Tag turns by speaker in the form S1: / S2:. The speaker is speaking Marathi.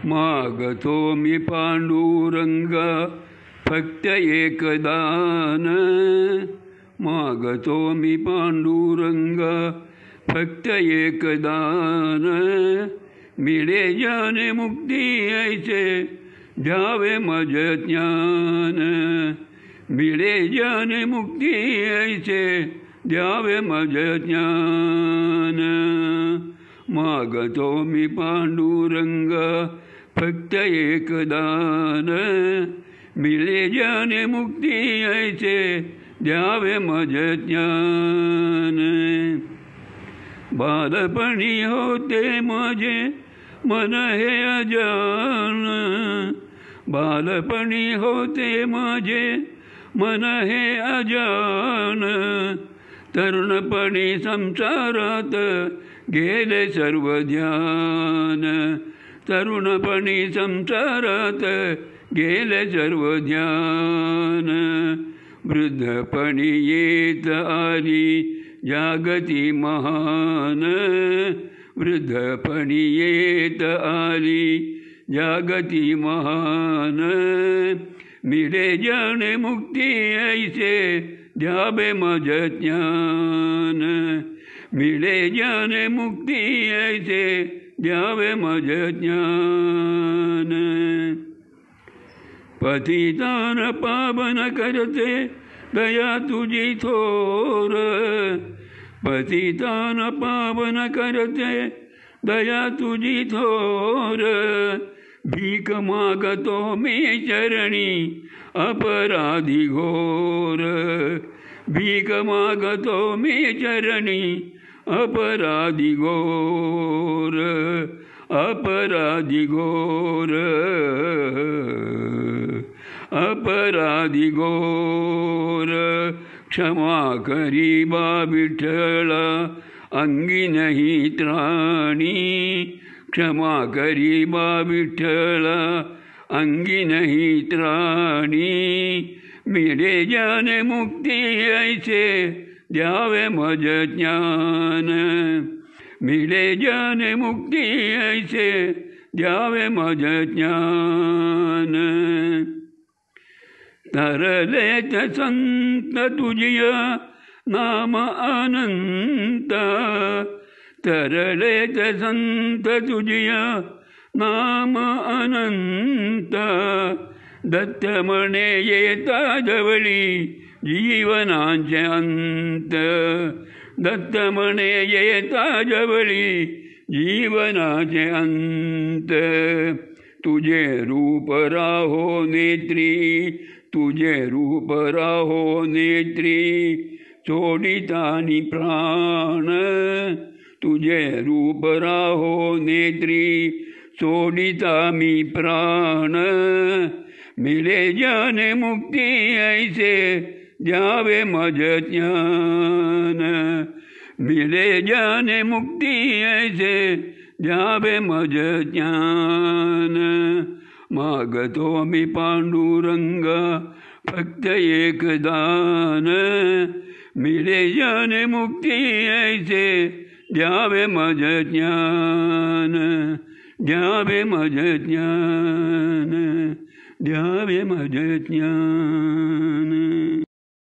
S1: मागतो मी पांडुरंगा फक्त एक दान। मागतो मी पांडुरंगा फक्त एक दान। मिळे ज्ञाने मुक्ती ऐसे द्यावे मज ज्ञान। मिळे ज्ञाने मुक्ती ऐसे द्यावे मज ज्ञान। मागतो मी पांडुरंगा फक्त एक दान। मिळे ज्ञाने मुक्ती ऐसे द्यावे मज ज्ञान। बालपणी होते माझे मन हे अजान। बालपणी होते माझे मन हे अजान। तरुणपणी संसारात गेले सर्व ध्यान। तरुणपणी संसारात गेले सर्व ध्यान। वृद्धपणी येत आली जागती महान। वृद्धपणी येत आली जागती महान। मिळे ज्ञाने मुक्ती ऐसे द्यावे मज ज्ञान। मिळे ज्ञाने मुक्ती ऐसे द्यावे मज ज्ञान। पतितान पावन करते दया तुझी थोर। पतितान पावन करते दया तुझी थोर। भीक मागतो मी चरणी अपराधी घोर। भीक मागतो मी चरणी अपराधी घोर। अपराधी घोर। अपराधी घोर। क्षमा करी बा विठ्ठला अंगी नाही त्राणी। क्षमा करी बा विठ्ठला अंगी नाही त्राणी। मिळे ज्ञाने मुक्ती ऐसे द्यावे मज ज्ञान। मिळे ज्ञाने मुक्ती ऐसे द्यावे मज ज्ञान। तरलेत संत तुझिया नाम अनंत। तरलेत संत तुझिया नाम अनंत। दत्त म्हणे येता जवळी जीवनाचे अंत। दत्त म्हणे येता जवळी जीवनाचे अंत। तुझे रूप राहो नेत्री। तुझे रूप राहो नेत्री सोडितानी प्राण। तुझे रूप राहो नेत्री सोडिता मी प्राण। मिळे ज्ञाने मुक्ती ऐसे द्यावे मज ज्ञान। मिळे ज्ञाने मुक्ती ऐसे द्यावे मज ज्ञान। मागतो मी पांडुरंगा फक्त एक दान। मिळे ज्ञाने मुक्ती ऐसे द्यावे मज ज्ञान। द्यावे मज ज्ञान। द्यावे मज ज्ञान।